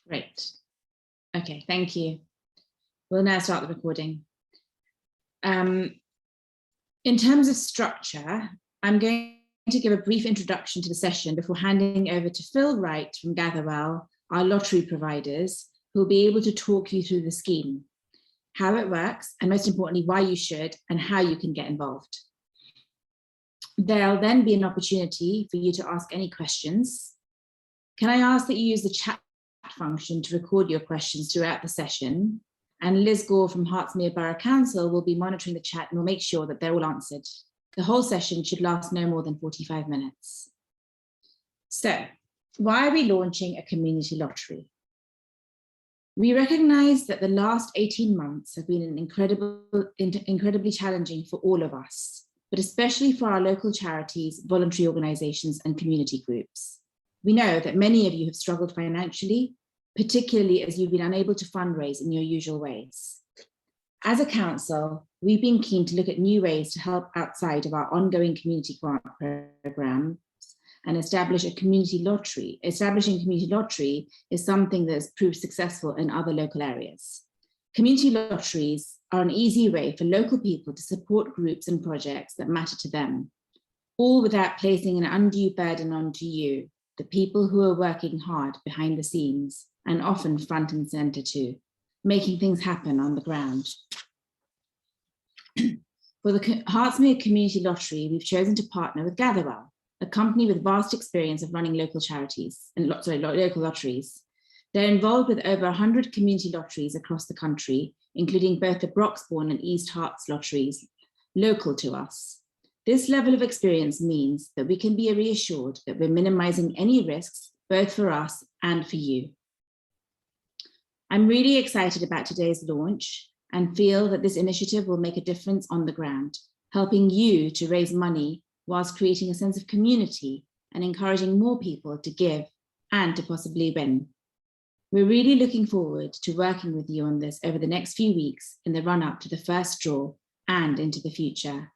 Great. Okay, thank you. We'll now start the recording. In terms of structure, I'm going to give a brief introduction to the session before handing over to Phil Wright from Gatherwell, our lottery providers, who will be able to talk you through the scheme, how it works, and most importantly, why you should and how you can get involved. There'll then be an opportunity for you to ask any questions. Can I ask that you use the chat function to record your questions throughout the session? And Liz Gore from Hertsmere Borough Council will be monitoring the chat and will make sure that they're all answered. The whole session should last no more than 45 minutes. So, why are we launching a community lottery? We recognise that the last 18 months have been incredibly challenging for all of us, but especially for our local charities, voluntary organisations and community groups. We know that many of you have struggled financially, particularly as you've been unable to fundraise in your usual ways. As a council, we've been keen to look at new ways to help outside of our ongoing community grant programme and establish a community lottery. Establishing a community lottery is something that has proved successful in other local areas. Community lotteries are an easy way for local people to support groups and projects that matter to them, all without placing an undue burden onto you, the people who are working hard behind the scenes and often front and centre too, making things happen on the ground. For the Hertsmere Community Lottery, we've chosen to partner with Gatherwell, a company with vast experience of running local charities and local lotteries. They're involved with over 100 community lotteries across the country, including both the Broxbourne and East Herts lotteries, local to us. This level of experience means that we can be reassured that we're minimising any risks, both for us and for you. I'm really excited about today's launch and feel that this initiative will make a difference on the ground, helping you to raise money whilst creating a sense of community and encouraging more people to give and to possibly win. We're really looking forward to working with you on this over the next few weeks in the run-up to the first draw and into the future.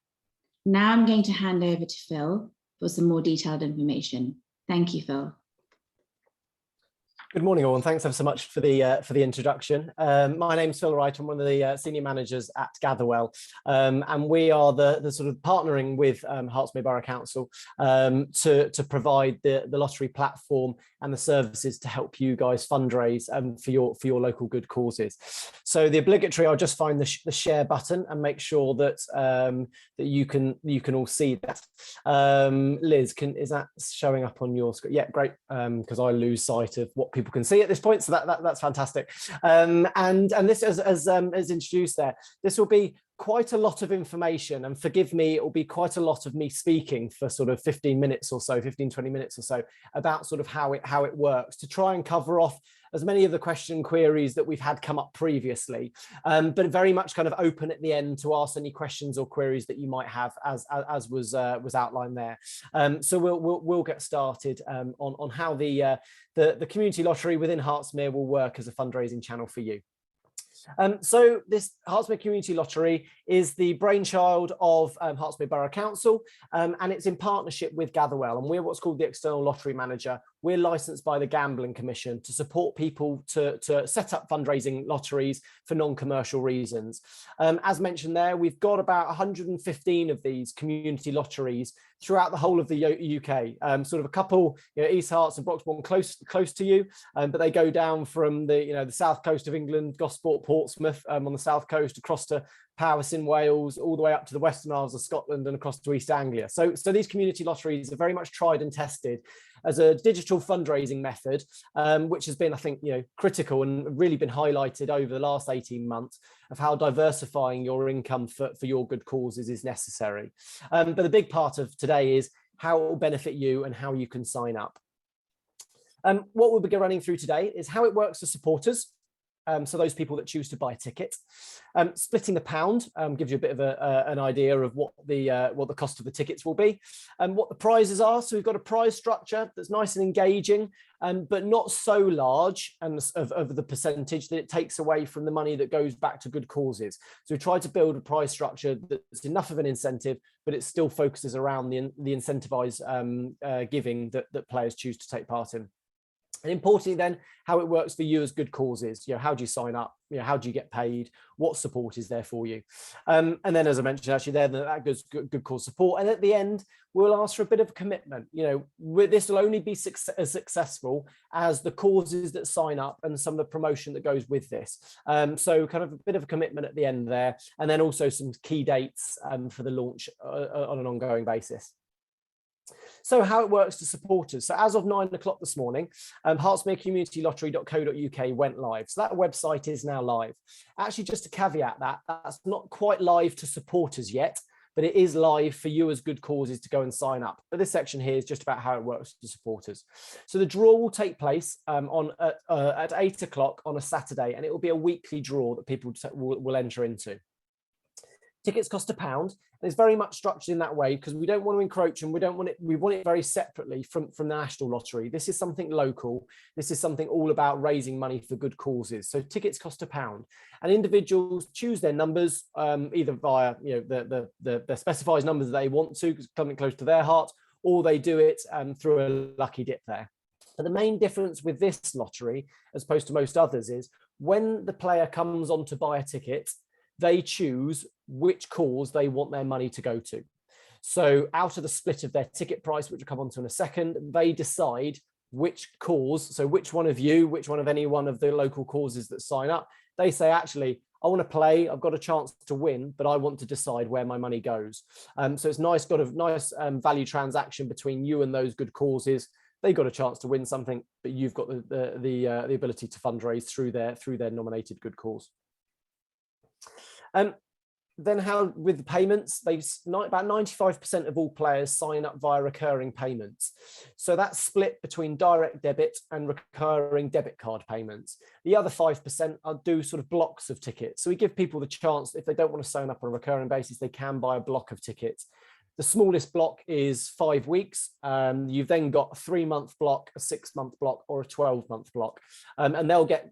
Now I'm going to hand over to Phil for some more detailed information. Thank you, Phil. Good morning, all, and thanks ever so much for the introduction. My name's Phil Wright. I'm one of the senior managers at Gatherwell, and we are the sort of partnering with Hertsmere Borough Council to provide the lottery platform and the services to help you guys fundraise for your local good causes. So the obligatory, I'll just find the share button and make sure that that you can all see that. Liz, is that showing up on your screen? Yeah, great, because I lose sight of what people can see at this point, so that's fantastic. And this, as introduced there, this will be quite a lot of information, and forgive me, it will be quite a lot of me speaking for sort of 15 minutes or so, 20 minutes or so, about sort of how it works, to try and cover off as many of the question queries that we've had come up previously, but very much kind of open at the end to ask any questions or queries that you might have, as was outlined there. So we'll get started on how the community lottery within Hertsmere will work as a fundraising channel for you. So this Hertsmere Community Lottery is the brainchild of Hertsmere Borough Council, and it's in partnership with Gatherwell, and we're what's called the external lottery manager. We're licensed by the Gambling Commission to support people to set up fundraising lotteries for non-commercial reasons. As mentioned there, we've got about 115 of these community lotteries throughout the whole of the UK. Sort of a couple, East Herts and Broxbourne close to you, but they go down from the south coast of England, Gosport, Portsmouth, on the south coast, across to Powys in Wales, all the way up to the Western Isles of Scotland and across to East Anglia. So these community lotteries are very much tried and tested as a digital fundraising method, which has been, I think, critical and really been highlighted over the last 18 months of how diversifying your income for your good causes is necessary. But the big part of today is how it will benefit you and how you can sign up. What we'll be running through today is how it works for supporters. So those people that choose to buy a ticket. Splitting the pound gives you a bit of an idea of what the cost of the tickets will be, and what the prizes are. So we've got a prize structure that's nice and engaging, but not so large and of the percentage that it takes away from the money that goes back to good causes. So we try to build a prize structure that's enough of an incentive, but it still focuses around the incentivized giving that players choose to take part in. And importantly then, how it works for you as good causes. How do you sign up? How do you get paid? What support is there for you? And then, as I mentioned, actually there, that goes good cause support. And at the end, we'll ask for a bit of commitment. This will only be as successful as the causes that sign up and some of the promotion that goes with this. So kind of a bit of a commitment at the end there. And then also some key dates for the launch on an ongoing basis. So how it works to supporters. So as of 9 o'clock this morning, hertsmerecommunitylottery.co.uk went live. So that website is now live. Actually, just to caveat that, that's not quite live to supporters yet, but it is live for you as good causes to go and sign up. But this section here is just about how it works to supporters. So the draw will take place at 8 o'clock on a Saturday, and it will be a weekly draw that people will enter into. Tickets cost £1, and it's very much structured in that way because we don't want to encroach, and we want it very separately from the National Lottery. This is something local. This is something all about raising money for good causes. So tickets cost £1, and individuals choose their numbers either via the specified numbers that they want to, because something close to their heart, or they do it through a lucky dip there. But the main difference with this lottery, as opposed to most others, is when the player comes on to buy a ticket, they choose which cause they want their money to go to. So out of the split of their ticket price, which we'll come on to in a second, they decide which cause, so which one of any one of the local causes that sign up, they say, actually, I want to play, I've got a chance to win, but I want to decide where my money goes. So it's nice, got a nice value transaction between you and those good causes. They got a chance to win something, but you've got the ability to fundraise through their nominated good cause. Then how with the payments, about 95% of all players sign up via recurring payments. So that's split between direct debit and recurring debit card payments. The other 5% do sort of blocks of tickets. So we give people the chance, if they don't want to sign up on a recurring basis, they can buy a block of tickets. The smallest block is 5 weeks. You've then got a 3-month block, a 6-month block, or a 12-month block. And they'll get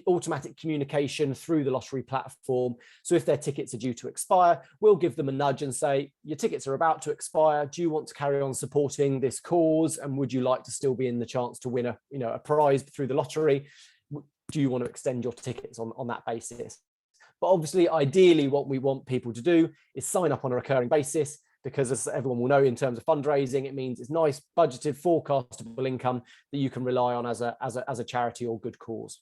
automatic communication through the lottery platform. So if their tickets are due to expire, we'll give them a nudge and say, your tickets are about to expire. Do you want to carry on supporting this cause? And would you like to still be in the chance to win a prize through the lottery? Do you want to extend your tickets on that basis? But obviously, ideally, what we want people to do is sign up on a recurring basis, because as everyone will know, in terms of fundraising, it means it's nice, budgeted, forecastable income that you can rely on as a charity or good cause.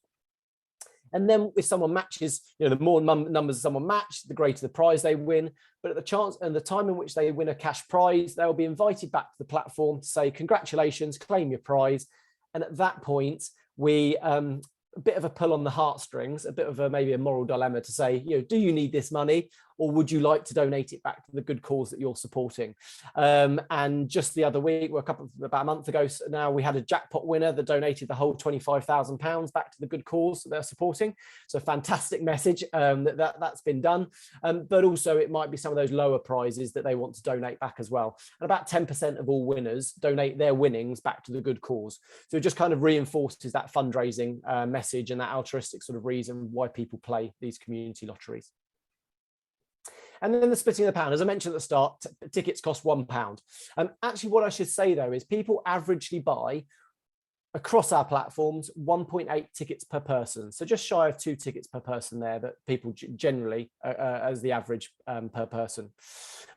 And then if someone matches, the more numbers someone match, the greater the prize they win. But at the chance and the time in which they win a cash prize, they'll be invited back to the platform to say, congratulations, claim your prize. And at that point, we a bit of a pull on the heartstrings, a bit of maybe a moral dilemma to say, do you need this money, or would you like to donate it back to the good cause that you're supporting? And just the other week, about a month ago now, we had a jackpot winner that donated the whole £25,000 back to the good cause that they're supporting. So fantastic message that's been done. But also it might be some of those lower prizes that they want to donate back as well. And about 10% of all winners donate their winnings back to the good cause. So it just kind of reinforces that fundraising message and that altruistic sort of reason why people play these community lotteries. And then the splitting of the pound, as I mentioned at the start, tickets cost £1. Actually, what I should say, though, is people averagely buy across our platforms 1.8 tickets per person. So just shy of 2 tickets per person there that people generally as the average per person.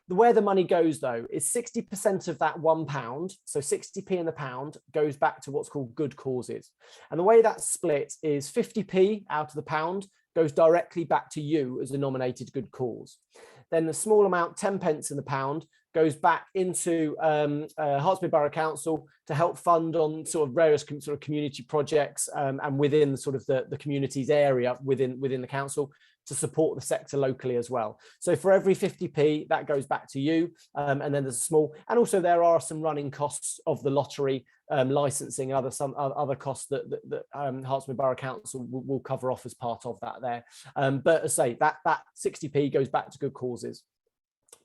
Where the money goes, though, is 60% of that £1, so 60p in the pound, goes back to what's called good causes. And the way that's split is 50p out of the pound goes directly back to you as a nominated good cause. Then the small amount, 10 pence in the pound, goes back into Hertsmere Borough Council to help fund on sort of various sort of community projects and within sort of the community's area within the council to support the sector locally as well. So for every 50p, that goes back to you. And then there's a small, and also there are some running costs of the lottery, licensing, some other costs that Hertsmere Borough Council will cover off as part of that there. But as I say, that 60p goes back to good causes.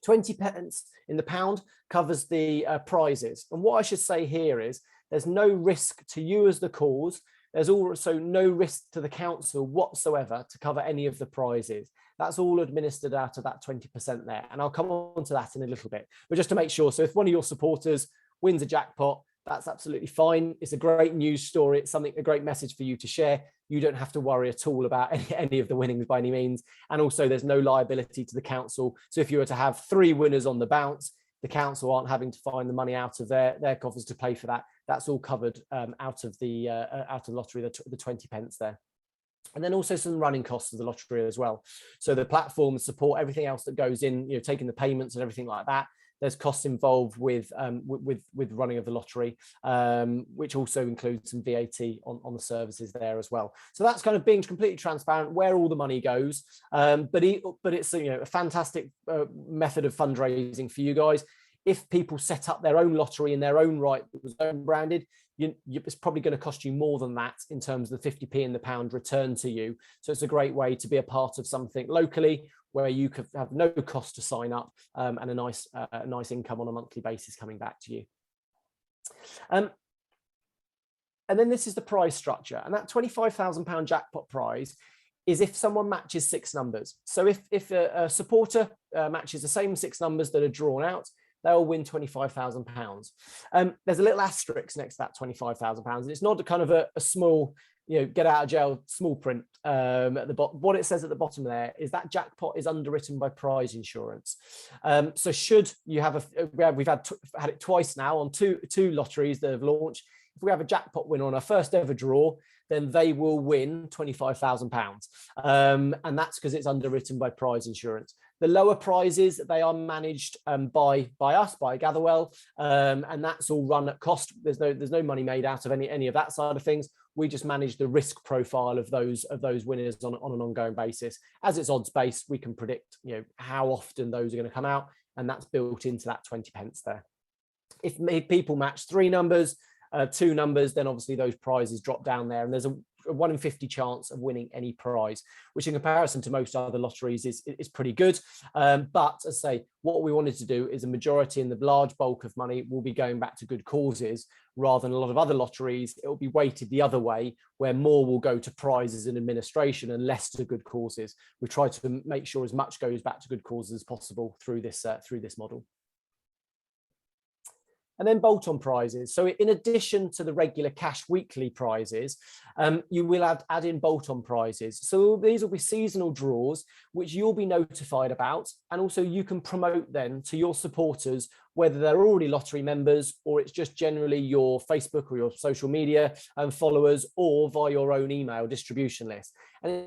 20 pence in the pound covers the prizes. And what I should say here is there's no risk to you as the cause. There's also no risk to the council whatsoever to cover any of the prizes. That's all administered out of that 20% there. And I'll come on to that in a little bit. But just to make sure, so if one of your supporters wins a jackpot, that's absolutely fine. It's a great news story. It's a great message for you to share. You don't have to worry at all about any of the winnings by any means. And also there's no liability to the council. So if you were to have 3 winners on the bounce, the council aren't having to find the money out of their coffers to pay for that. That's all covered out of the lottery, the 20 pence there. And then also some running costs of the lottery as well. So the platform support, everything else that goes in, taking the payments and everything like that. There's costs involved with running of the lottery, which also includes some VAT on the services there as well. So that's kind of being completely transparent where all the money goes. But it's a fantastic method of fundraising for you guys. If people set up their own lottery in their own right, that was own branded, it's probably going to cost you more than that in terms of the 50p and the pound return to you. So it's a great way to be a part of something locally where you could have no cost to sign up and a nice income on a monthly basis coming back to you. And then this is the prize structure, and that £25,000 jackpot prize is if someone matches 6 numbers. So if a supporter matches the same 6 numbers that are drawn out, they'll win £25,000. There's a little asterisk next to that £25,000. And it's not a kind of a small, get out of jail small print at the bottom. What it says at the bottom there is that jackpot is underwritten by prize insurance. So should you have we've had it twice now on two lotteries that have launched. If we have a jackpot winner on our first ever draw, then they will win £25,000. And that's because it's underwritten by prize insurance. The lower prizes, they are managed by us, by Gatherwell, and that's all run at cost. There's no money made out of any of that side of things. We just manage the risk profile of those winners on an ongoing basis. As it's odds based, we can predict how often those are going to come out, and that's built into that 20 pence there. If people match 3 numbers, 2 numbers, then obviously those prizes drop down there, and there's a 1 in 50 chance of winning any prize, which in comparison to most other lotteries is pretty good. But as I say, what we wanted to do is a majority in the large bulk of money will be going back to good causes, rather than a lot of other lotteries. It will be weighted the other way, where more will go to prizes and administration and less to good causes. We try to make sure as much goes back to good causes as possible through this model. And then bolt-on prizes. So in addition to the regular cash weekly prizes, you will add in bolt-on prizes. So these will be seasonal draws, which you'll be notified about. And also you can promote then to your supporters, whether they're already lottery members or it's just generally your Facebook or your social media followers, or via your own email distribution list. And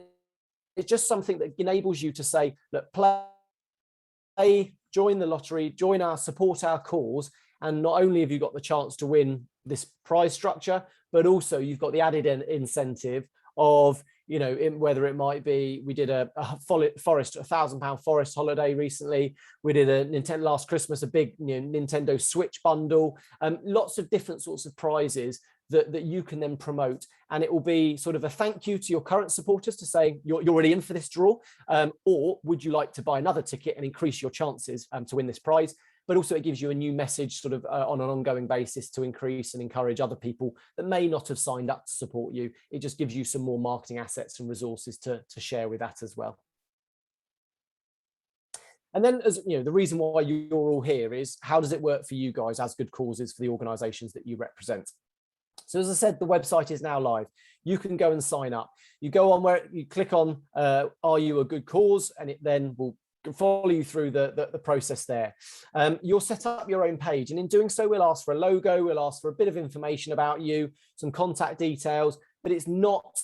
it's just something that enables you to say, look, play, join the lottery, support our cause. And not only have you got the chance to win this prize structure, but also you've got the added incentive of, whether it might be, we did a £1,000 forest holiday recently. We did last Christmas, a big Nintendo Switch bundle, lots of different sorts of prizes that you can then promote. And it will be sort of a thank you to your current supporters to say, you're already in for this draw, or would you like to buy another ticket and increase your chances to win this prize? But also it gives you a new message sort of on an ongoing basis to increase and encourage other people that may not have signed up to support you. It just gives you some more marketing assets and resources to share with that as well. And then, as the reason why you're all here is, how does it work for you guys as good causes for the organisations that you represent? So as I said, the website is now live. You can go and sign up. You go on where you click on, are you a good cause? And it then will follow you through the process there. You'll set up your own page, and in doing so, we'll ask for a logo, we'll ask for a bit of information about you, some contact details, but it's not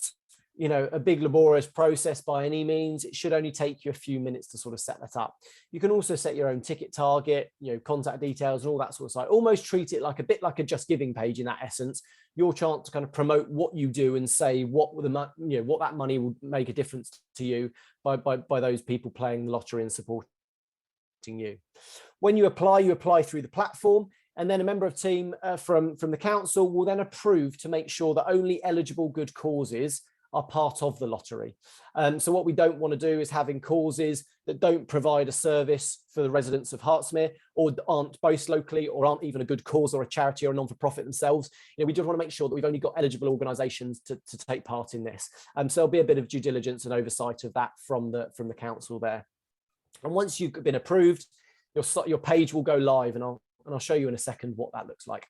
a big laborious process by any means. It should only take you a few minutes to sort of set that up. You can also set your own ticket target, contact details and all that sort of stuff. Almost treat it like a bit like a Just Giving page in that essence. Your chance to kind of promote what you do and say what that money will make a difference to you by those people playing the lottery and supporting you. When you apply through the platform, and then a member of team from the council will then approve to make sure that only eligible good causes are part of the lottery. So what we don't want to do is having causes that don't provide a service for the residents of Hertsmere, or aren't based locally, or aren't even a good cause or a charity or a non-for-profit themselves. We just want to make sure that we've only got eligible organisations to take part in this. So there'll be a bit of due diligence and oversight of that from the council there. And once you've been approved, your page will go live, and I'll show you in a second what that looks like.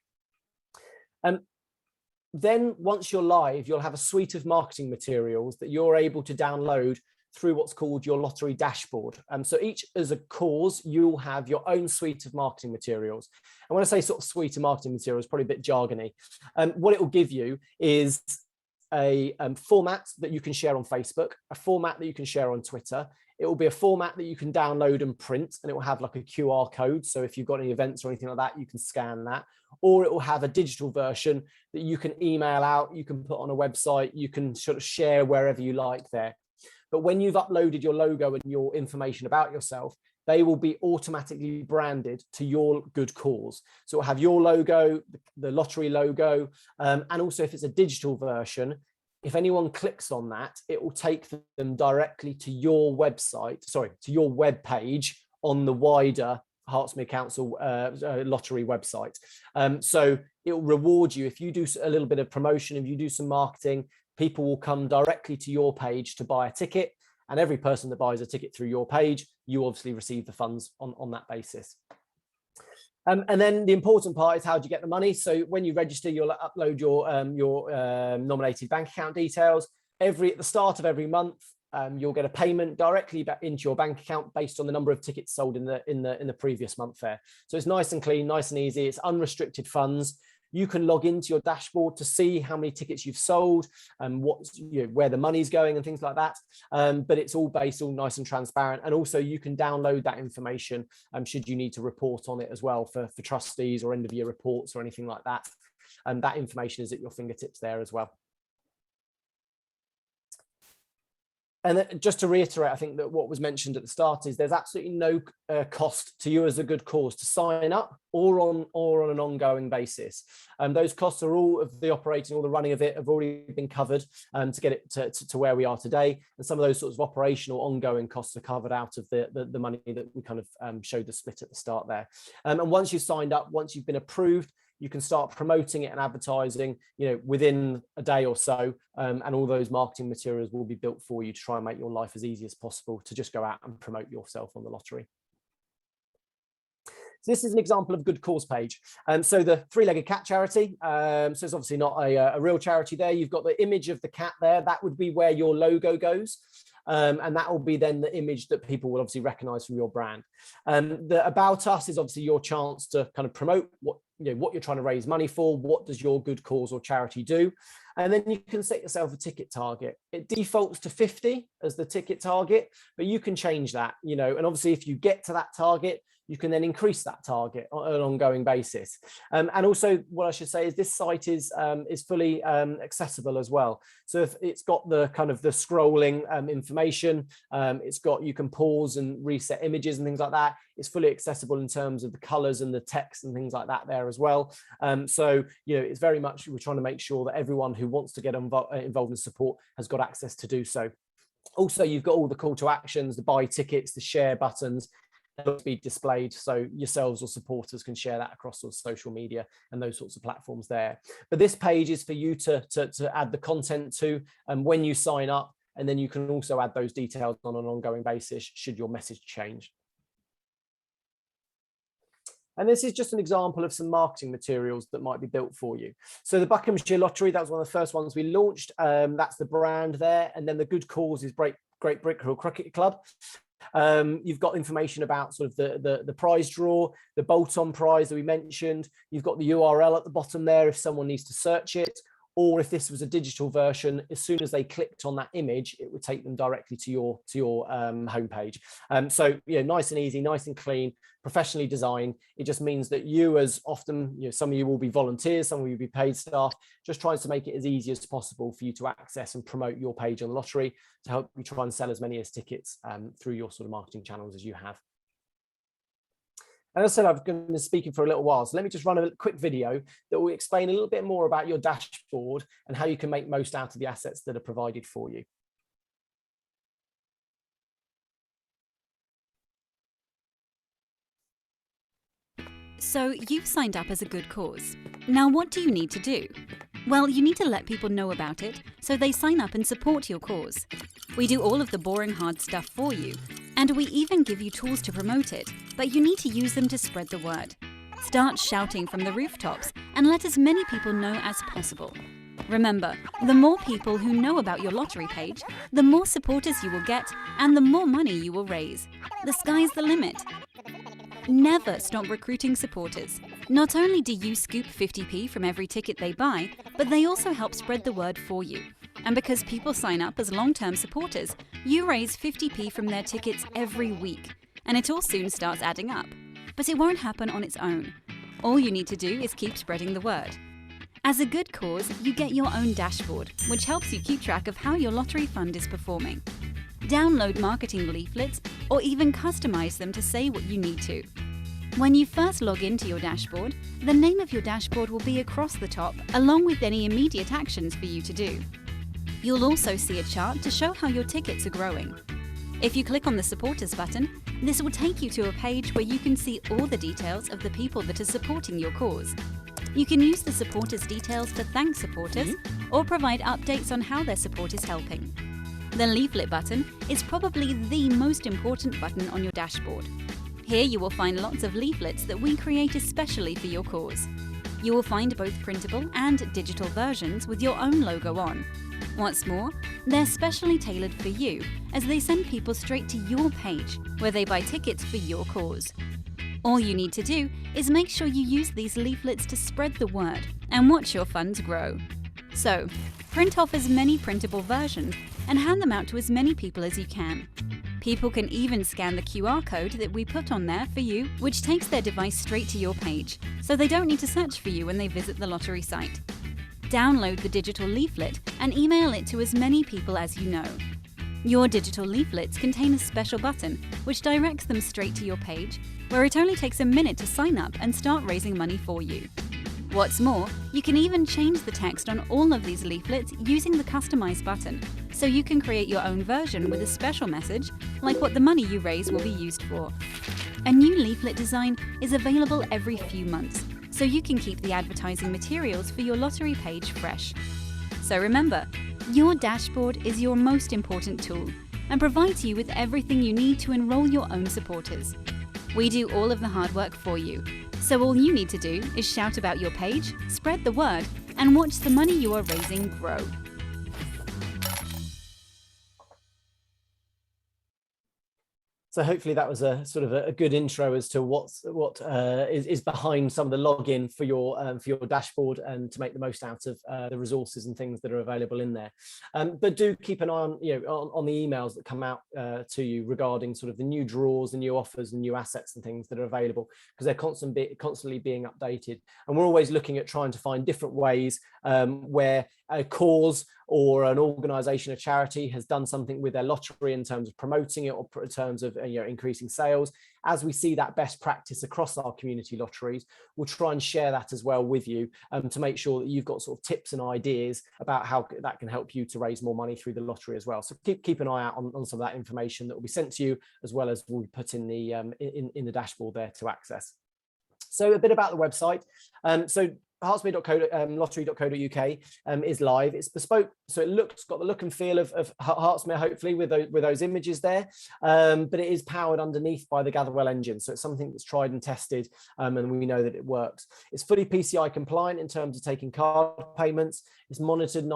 Then once you're live, you'll have a suite of marketing materials that you're able to download through what's called your lottery dashboard. So each as a cause, you'll have your own suite of marketing materials. And when I say sort of suite of marketing materials, probably a bit jargony. What it will give you is a format that you can share on Facebook, a format that you can share on Twitter. It will be a format that you can download and print, and it will have like a QR code. So if you've got any events or anything like that, you can scan that. Or it will have a digital version that you can email out, you can put on a website, you can sort of share wherever you like there. But when you've uploaded your logo and your information about yourself, they will be automatically branded to your good cause. So it'll have your logo, the lottery logo, and also if it's a digital version, if anyone clicks on that, it will take them directly to your website, to your web page on the wider Hertsmere Council lottery website. So it will reward you if you do a little bit of promotion, if you do some marketing, people will come directly to your page to buy a ticket, and every person that buys a ticket through your page, you obviously receive the funds on that basis. And then the important part is how do you get the money? So when you register, you'll upload your nominated bank account details. At the start of every month, you'll get a payment directly back into your bank account based on the number of tickets sold in the previous month there. So it's nice and clean, nice and easy. It's unrestricted funds. You can log into your dashboard to see how many tickets you've sold and where the money's going and things like that. But it's all nice and transparent. And also you can download that information should you need to report on it as well for trustees or end of year reports or anything like that. And that information is at your fingertips there as well. And just to reiterate, I think that what was mentioned at the start is there's absolutely no cost to you as a good cause to sign up or on an ongoing basis. Those costs are all of the operating, all the running of it have already been covered to get it to where we are today. And some of those sorts of operational ongoing costs are covered out of the money that we kind of showed the split at the start there. And once you've signed up, once you've been approved, you can start promoting it and advertising, within a day or so, and all those marketing materials will be built for you to try and make your life as easy as possible to just go out and promote yourself on the lottery. So this is an example of a good cause page. So the three-legged cat charity, so it's obviously not a real charity there. You've got the image of the cat there. That would be where your logo goes. And that will be then the image that people will obviously recognize from your brand. The About Us is obviously your chance to kind of promote what you're trying to raise money for. What does your good cause or charity do? And then you can set yourself a ticket target. It defaults to 50 as the ticket target, but you can change that, and obviously if you get to that target, you can then increase that target on an ongoing basis. And also what I should say is this site is fully accessible as well. So if it's got the kind of the scrolling information, you can pause and reset images and things like that. It's fully accessible in terms of the colors and the text and things like that there as well. So, it's very much, we're trying to make sure that everyone who wants to get involved in support has got access to do so. Also, you've got all the call to actions, the buy tickets, the share buttons, they'll be displayed so yourselves or supporters can share that across social media and those sorts of platforms there. But this page is for you to add the content to when you sign up, and then you can also add those details on an ongoing basis should your message change. And this is just an example of some marketing materials that might be built for you. So the Buckinghamshire Lottery, that was one of the first ones we launched. That's the brand there. And then the good cause is Great Brickhill Cricket Club. You've got information about sort of the prize draw, the bolt-on prize that we mentioned. You've got the URL at the bottom there if someone needs to search it, or if this was a digital version, as soon as they clicked on that image, it would take them directly to your homepage. So nice and easy, nice and clean, professionally designed. It just means that you, as often, some of you will be volunteers, some of you will be paid staff, just tries to make it as easy as possible for you to access and promote your page on the lottery to help you try and sell as many as tickets through your sort of marketing channels as you have. And as I said, I've been speaking for a little while, so let me just run a quick video that will explain a little bit more about your dashboard and how you can make most out of the assets that are provided for you. So you've signed up as a good cause. Now what do you need to do? Well, you need to let people know about it so they sign up and support your cause. We do all of the boring hard stuff for you, and we even give you tools to promote it, but you need to use them to spread the word. Start shouting from the rooftops and let as many people know as possible. Remember, the more people who know about your lottery page, the more supporters you will get and the more money you will raise. The sky's the limit. Never stop recruiting supporters. Not only do you scoop 50p from every ticket they buy, but they also help spread the word for you. And because people sign up as long-term supporters, you raise 50p from their tickets every week. And it all soon starts adding up. But it won't happen on its own. All you need to do is keep spreading the word. As a good cause, you get your own dashboard, which helps you keep track of how your lottery fund is performing. Download marketing leaflets or even customize them to say what you need to. When you first log into your dashboard, the name of your dashboard will be across the top, along with any immediate actions for you to do. You'll also see a chart to show how your tickets are growing. If you click on the supporters button, this will take you to a page where you can see all the details of the people that are supporting your cause. You can use the supporters details to thank supporters or provide updates on how their support is helping. The leaflet button is probably the most important button on your dashboard. Here you will find lots of leaflets that we create especially for your cause. You will find both printable and digital versions with your own logo on. What's more, they're specially tailored for you as they send people straight to your page where they buy tickets for your cause. All you need to do is make sure you use these leaflets to spread the word and watch your funds grow. So, print off as many printable versions and hand them out to as many people as you can. People can even scan the QR code that we put on there for you, which takes their device straight to your page, so they don't need to search for you when they visit the lottery site. Download the digital leaflet and email it to as many people as you know. Your digital leaflets contain a special button which directs them straight to your page, where it only takes a minute to sign up and start raising money for you. What's more, you can even change the text on all of these leaflets using the Customize button, so you can create your own version with a special message, like what the money you raise will be used for. A new leaflet design is available every few months, so you can keep the advertising materials for your lottery page fresh. So remember, your dashboard is your most important tool and provides you with everything you need to enroll your own supporters. We do all of the hard work for you, so all you need to do is shout about your page, spread the word, and watch the money you are raising grow. So hopefully that was a sort of a good intro as to what is behind some of the login for your dashboard and to make the most out of the resources and things that are available in there. But do keep an eye on on the emails that come out to you regarding sort of the new draws, the new offers, and new assets and things that are available, because they're constantly being updated, and we're always looking at trying to find different ways where a cause or an organization, a charity, has done something with their lottery in terms of promoting it or in terms of increasing sales. As we see that best practice across our community lotteries, we'll try and share that as well with you to make sure that you've got sort of tips and ideas about how that can help you to raise more money through the lottery as well. So keep an eye out on some of that information that will be sent to you, as well as we'll put in the in the dashboard there to access. So a bit about the website. So Hertsmere.lottery.co.uk is live. It's bespoke, so got the look and feel of Hertsmere, hopefully, with those images there. But it is powered underneath by the Gatherwell engine, so it's something that's tried and tested, and we know that it works. It's fully PCI compliant in terms of taking card payments. It's monitored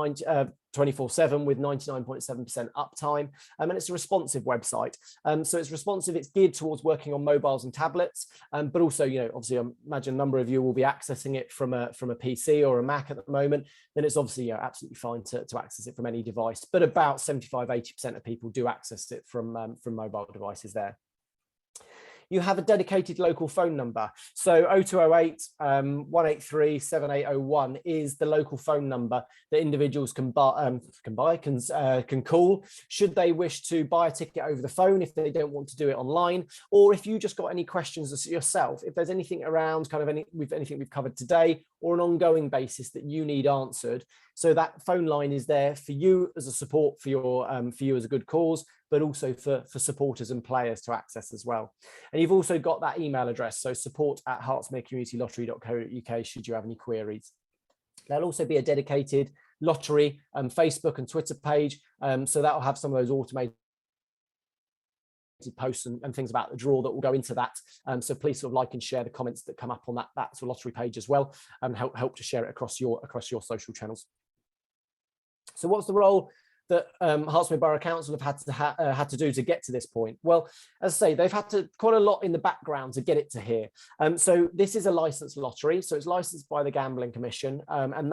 24/7 with 99.7% uptime, and it's a responsive website. So it's responsive. It's geared towards working on mobiles and tablets, but also, obviously, I imagine a number of you will be accessing it from a PC or a Mac at the moment. Then it's obviously absolutely fine to access it from any device. But about 75–80% of people do access it from mobile devices there. You have a dedicated local phone number. So 0208 183 7801 is the local phone number that individuals can call should they wish to buy a ticket over the phone, if they don't want to do it online, or if you just got any questions yourself, if there's anything around anything we've covered today or an ongoing basis that you need answered. So that phone line is there for you as a support for you as a good cause, but also for supporters and players to access as well. And you've also got that email address, so support@hertsmerecommunitylottery.co.uk should you have any queries. There'll also be a dedicated lottery Facebook and Twitter page, so that will have some of those automated posts and things about the draw that will go into that. So please sort of like and share the comments that come up on that sort of lottery page as well, and help to share it across your social channels. So what's the role that Hertsmere Borough Council have had to do to get to this point? Well, as I say, they've had to quite a lot in the background to get it to here. So this is a licensed lottery, so it's licensed by the Gambling Commission, and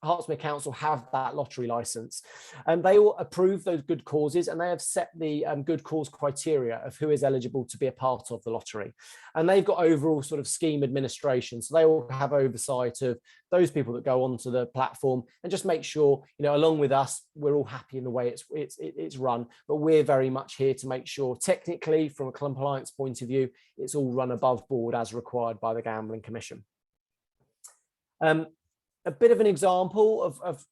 Hertsmere Council have that lottery license, and they all approve those good causes, and they have set the good cause criteria of who is eligible to be a part of the lottery, and they've got overall sort of scheme administration, so they all have oversight of those people that go onto the platform, and just make sure, along with us, we're all happy in the way it's run. But we're very much here to make sure, technically, from a compliance point of view, it's all run above board as required by the Gambling Commission. A bit of an example of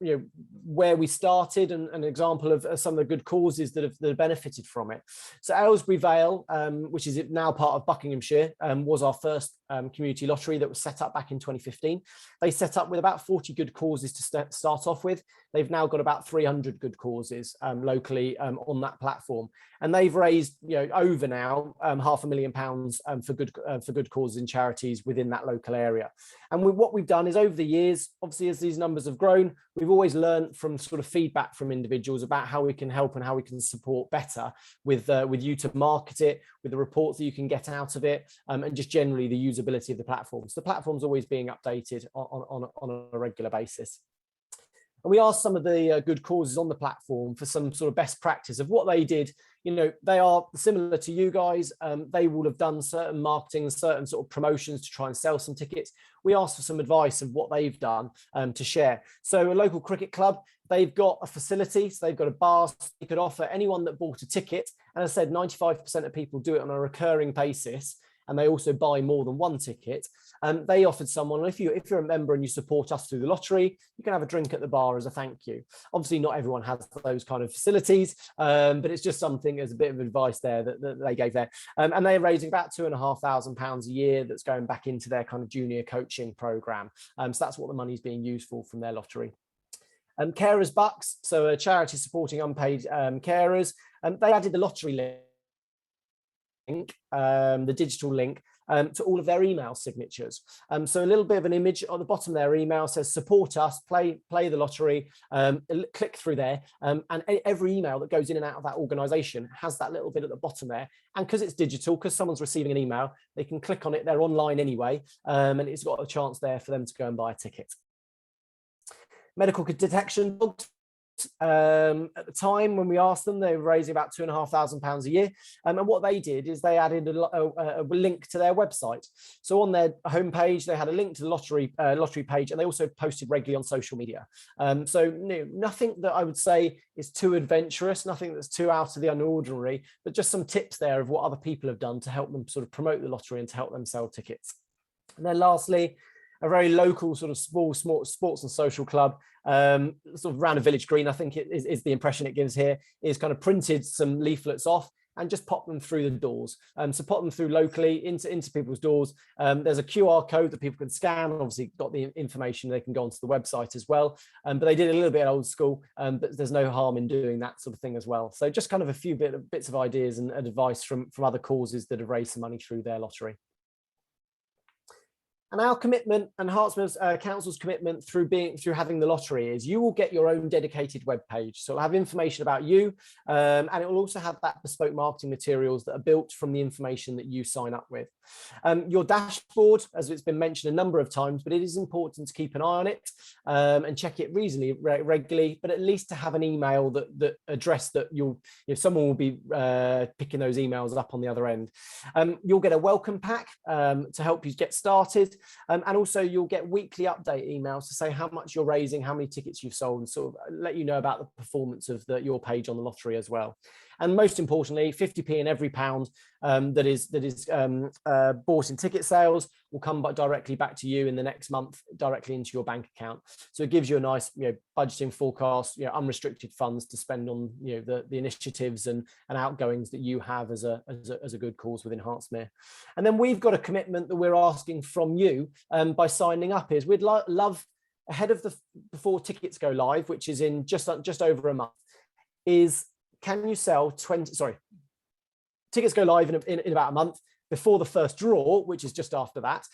where we started, and an example of some of the good causes that have benefited from it. So Aylesbury Vale, which is now part of Buckinghamshire, was our first community lottery that was set up back in 2015. They set up with about 40 good causes to start off with. They've now got about 300 good causes locally on that platform, and they've raised over now £500,000 for good causes and charities within that local area. And what we've done is, over the years, obviously as these numbers have grown, we've always learned from sort of feedback from individuals about how we can help and how we can support better with you to market it, with the reports that you can get out of it, and just generally the usability of the platform. So the platform's always being updated on a regular basis. And we asked some of the good causes on the platform for some sort of best practice of what they did. They are similar to you guys. They will have done certain marketing, certain sort of promotions to try and sell some tickets. We asked for some advice of what they've done to share. So a local cricket club, they've got a facility, so they've got a bar. So they could offer anyone that bought a ticket. And as I said, 95% of people do it on a recurring basis, and they also buy more than one ticket. They offered someone, if you're a member and you support us through the lottery, you can have a drink at the bar as a thank you. Obviously, not everyone has those kind of facilities, but it's just something as a bit of advice there that they gave there. And they're raising about £2,500 a year that's going back into their kind of junior coaching program. So that's what the money's being used for from their lottery. Carers Bucks, so a charity supporting unpaid carers, they added the lottery link, the digital link, to all of their email signatures. So a little bit of an image on the bottom of their email says, support us, play the lottery, click through there, and every email that goes in and out of that organisation has that little bit at the bottom there. And because it's digital, because someone's receiving an email, they can click on it, they're online anyway, and it's got a chance there for them to go and buy a ticket. Medical detection dogs. At the time when we asked them, they were raising about £2,500 a year, and what they did is they added a link to their website. So on their homepage they had a link to the lottery page, and they also posted regularly on social media. So nothing that I would say is too adventurous, nothing that's too out of the ordinary, but just some tips there of what other people have done to help them sort of promote the lottery and to help them sell tickets. And then lastly, a very local sort of small sports and social club, sort of around a village green, I think it is the impression it gives here, is kind of printed some leaflets off and just pop them through the doors. So pop them through locally into people's doors. There's a QR code that people can scan, obviously got the information, they can go onto the website as well. But they did a little bit old school, but there's no harm in doing that sort of thing as well. So just kind of a few bits of ideas and advice from other causes that have raised some money through their lottery. And our commitment, and Hertsmere Council's commitment through having the lottery, is you will get your own dedicated web page. So it'll have information about you, and it will also have that bespoke marketing materials that are built from the information that you sign up with. Your dashboard, as it's been mentioned a number of times, but it is important to keep an eye on it and check it reasonably regularly, but at least to have an email that address that someone will be picking those emails up on the other end. You'll get a welcome pack to help you get started. And also you'll get weekly update emails to say how much you're raising, how many tickets you've sold, and sort of let you know about the performance of your page on the lottery as well. And most importantly, 50p in every pound that is bought in ticket sales will come directly back to you in the next month, directly into your bank account. So it gives you a nice budgeting forecast, unrestricted funds to spend on the initiatives and outgoings that you have as a good cause within Hertsmere. And then we've got a commitment that we're asking from you by signing up, is we'd love, ahead of before tickets go live, which is in just over a month, is can you sell 20, sorry, tickets go live in about a month before the first draw, which is just after that,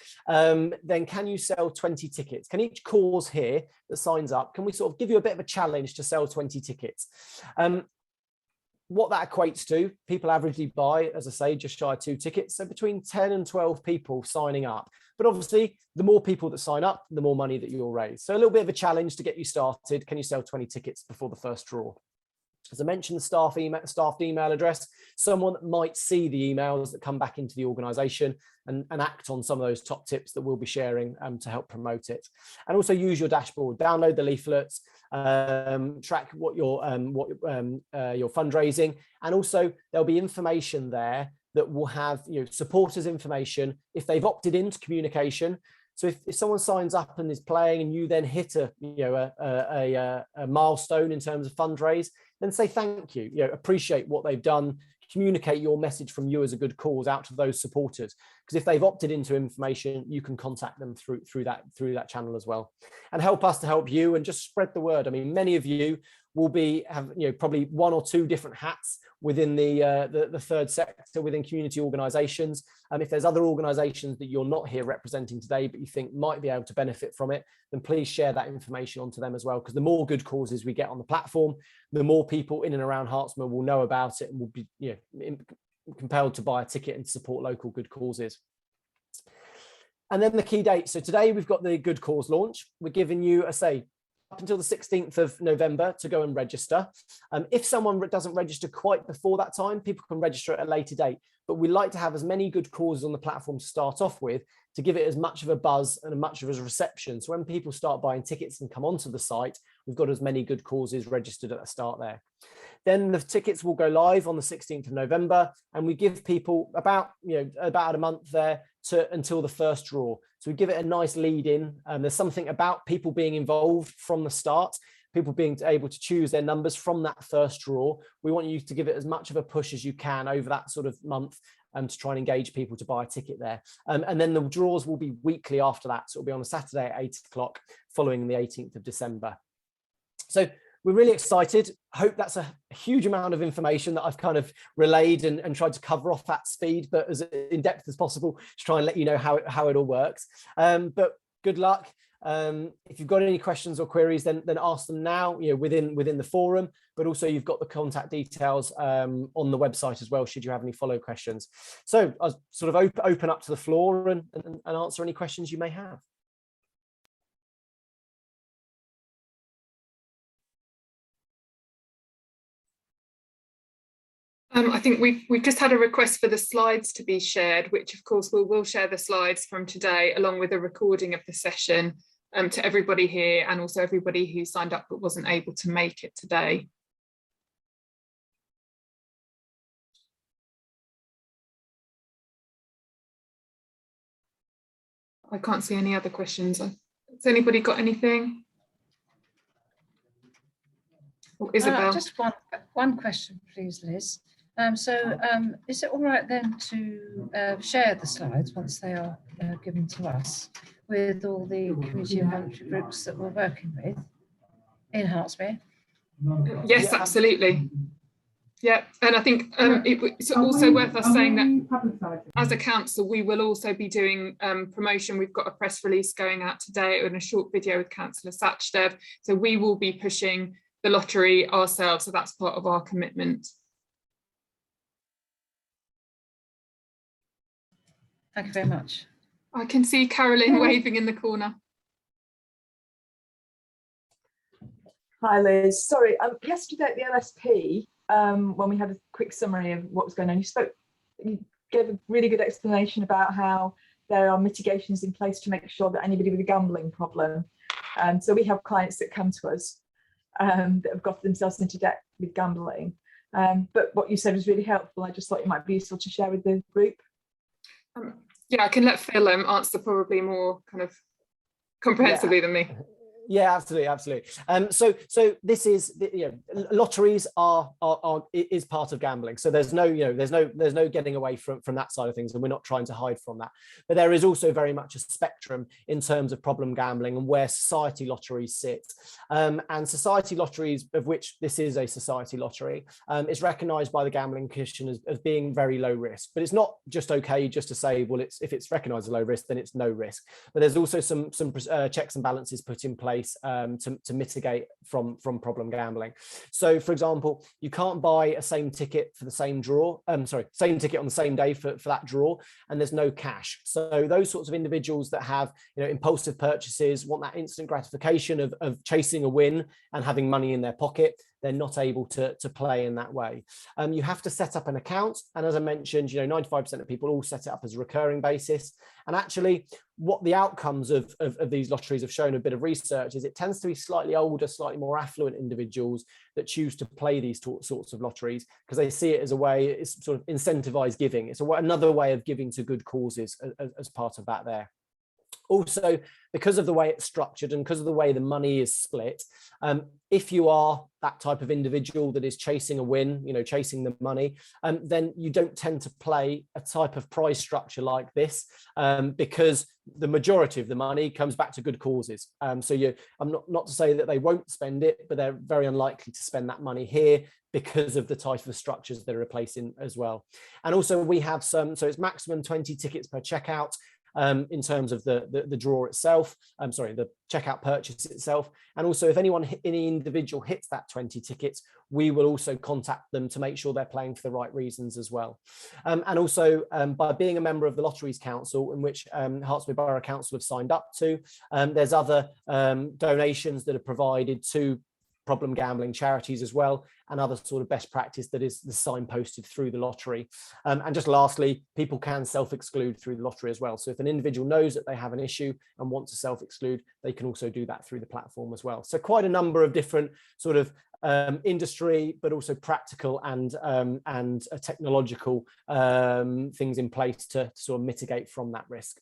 then can you sell 20 tickets? Can each cause here that signs up, can we sort of give you a bit of a challenge to sell 20 tickets? What that equates to, people averagely buy, as I say, just shy of 2 tickets. So between 10 and 12 people signing up. But obviously, the more people that sign up, the more money that you'll raise. So a little bit of a challenge to get you started. Can you sell 20 tickets before the first draw? As I mentioned, the staffed email address, someone that might see the emails that come back into the organisation and act on some of those top tips that we'll be sharing to help promote it. And also use your dashboard, download the leaflets, track what your fundraising, and also there'll be information there that will have supporters information if they've opted into communication. So if someone signs up and is playing and you then hit a milestone in terms of fundraise, then say thank you, appreciate what they've done, communicate your message from you as a good cause out to those supporters. Because if they've opted into information, you can contact them through that channel as well, and help us to help you and just spread the word. I mean, many of you will have probably 1 or 2 different hats within the third sector, within community organisations. If there's other organisations that you're not here representing today, but you think might be able to benefit from it, then please share that information onto them as well. Because the more good causes we get on the platform, the more people in and around Hertsmere will know about it and will be compelled to buy a ticket and support local good causes. And then the key dates. So today we've got the good cause launch. We're giving you, up until the 16th of November to go and register. If someone doesn't register quite before that time, people can register at a later date. But we like to have as many good causes on the platform to start off with, to give it as much of a buzz and as much of a reception. So when people start buying tickets and come onto the site, we've got as many good causes registered at the start there. Then the tickets will go live on the 16th of November, and we give people about a month there until the first draw. So we give it a nice lead in. There's something about people being involved from the start, people being able to choose their numbers from that first draw. We want you to give it as much of a push as you can over that sort of month to try and engage people to buy a ticket there. And then the draws will be weekly after that. So it'll be on a Saturday at 8 o'clock following the 18th of December. So we're really excited. Hope that's a huge amount of information that I've kind of relayed and tried to cover off at speed, but as in depth as possible to try and let you know how it all works. But good luck. If you've got any questions or queries, then ask them now, within the forum, but also you've got the contact details on the website as well, should you have any follow questions. So I'll sort of open up to the floor and answer any questions you may have. I think we've just had a request for the slides to be shared, which of course we'll share the slides from today along with a recording of the session to everybody here, and also everybody who signed up but wasn't able to make it today. I can't see any other questions. Has anybody got anything? Oh, Isabel. Just one question, please, Liz. Is it all right then to share the slides once they are given to us with all the community and voluntary groups that we're working with in Hertsmere? Yes, absolutely. Yeah, and I think it's also worth us saying that as a council, we will also be doing promotion. We've got a press release going out today and a short video with Councillor Sachdev. So we will be pushing the lottery ourselves. So that's part of our commitment. Thank you very much. I can see Carolyn waving in the corner. Hi Liz, sorry, yesterday at the LSP, when we had a quick summary of what was going on, you gave a really good explanation about how there are mitigations in place to make sure that anybody with a gambling problem, so we have clients that come to us that have got themselves into debt with gambling, but what you said was really helpful. I just thought it might be useful to share with the group. Yeah, I can let Phil answer probably more kind of comprehensively than me. Yeah, absolutely. So this is, lotteries is part of gambling. So there's no getting away from that side of things, and we're not trying to hide from that. But there is also very much a spectrum in terms of problem gambling and where society lotteries sit. And society lotteries, of which this is a society lottery, is recognised by the Gambling Commission as being very low risk. But it's not just okay just to say, well, if it's recognised as low risk, then it's no risk. But there's also some checks and balances put in place to mitigate from problem gambling. So, for example, you can't buy a same ticket for the same draw. Same ticket on the same day for that draw, and there's no cash. So those sorts of individuals that have impulsive purchases, want that instant gratification of chasing a win and having money in their pocket, they're not able to play in that way. You have to set up an account, and as I mentioned, 95% of people all set it up as a recurring basis. And actually, what the outcomes of these lotteries have shown, a bit of research, is it tends to be slightly older, slightly more affluent individuals that choose to play these sorts of lotteries because they see it as a way, it's sort of incentivized giving. It's another way of giving to good causes as part of that there. Also, because of the way it's structured and because of the way the money is split, if you are that type of individual that is chasing a win, chasing the money, then you don't tend to play a type of prize structure like this because the majority of the money comes back to good causes. I'm not to say that they won't spend it, but they're very unlikely to spend that money here because of the type of structures they're replacing as well. And also we have so it's maximum 20 tickets per checkout. In terms of the draw itself, the checkout purchase itself. And also if any individual hits that 20 tickets, we will also contact them to make sure they're playing for the right reasons as well. And also by being a member of the Lotteries Council, in which Hertsmere Borough Council have signed up to, there's other donations that are provided to problem gambling charities as well, and other sort of best practice that is signposted through the lottery. And just lastly, people can self-exclude through the lottery as well. So if an individual knows that they have an issue and want to self-exclude, they can also do that through the platform as well. So quite a number of different sort of industry, but also practical and technological things in place to sort of mitigate from that risk.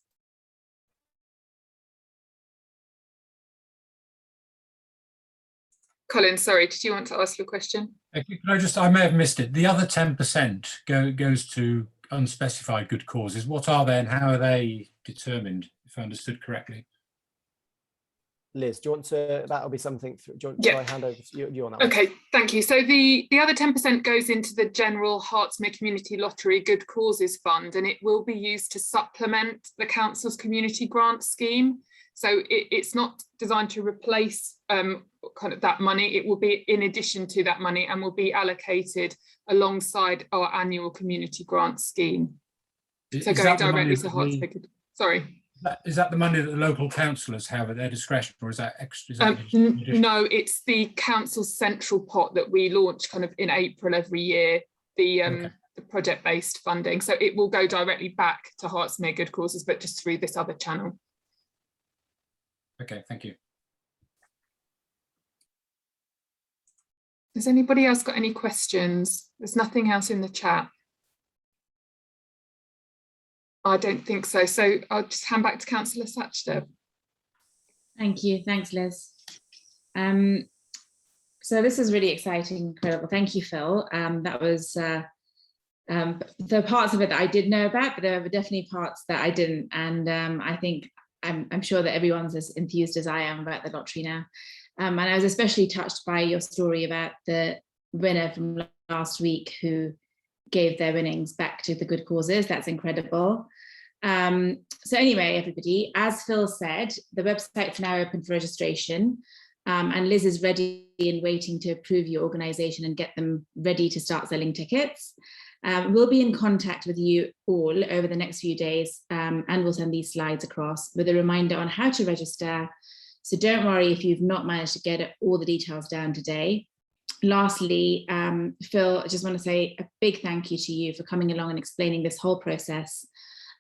Colin, sorry, did you want to ask your question? I may have missed it. The other 10% goes to unspecified good causes. What are they and how are they determined, if I understood correctly? Liz, do you want to, that'll be something, shall I hand over to you on that one? Okay, thank you. So the other 10% goes into the general Hertsmere Community Lottery Good Causes Fund, and it will be used to supplement the council's community grant scheme. So it's not designed to replace kind of that money. It will be in addition to that money and will be allocated alongside our annual community grant scheme. So going directly to Hertsmere. Sorry. Is that the money that the local councillors have at their discretion, or is that extra? No, it's the council's central pot that we launch kind of in April every year, the project-based funding. So it will go directly back to Hertsmere Good Causes, but just through this other channel. Okay, thank you. Has anybody else got any questions? There's nothing else in the chat. I don't think so. So I'll just hand back to Councillor Satchder. Thank you. Thanks, Liz. So this is really exciting, incredible. Thank you, Phil. That was the parts of it that I did know about, but there were definitely parts that I didn't. And I think I'm sure that everyone's as enthused as I am about the lottery now. And I was especially touched by your story about the winner from last week who gave their winnings back to the good causes. That's incredible. So anyway, everybody, as Phil said, the website's now open for registration, and Liz is ready and waiting to approve your organisation and get them ready to start selling tickets. We'll be in contact with you all over the next few days, and we'll send these slides across with a reminder on how to register. So don't worry if you've not managed to get all the details down today. Lastly, Phil, I just want to say a big thank you to you for coming along and explaining this whole process,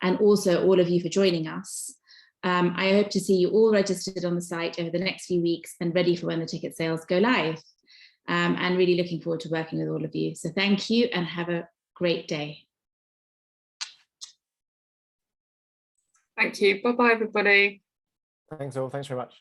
and also all of you for joining us. I hope to see you all registered on the site over the next few weeks and ready for when the ticket sales go live. And really looking forward to working with all of you. So thank you and have a great day. Thank you. Bye-bye, everybody. Thanks all. Thanks very much.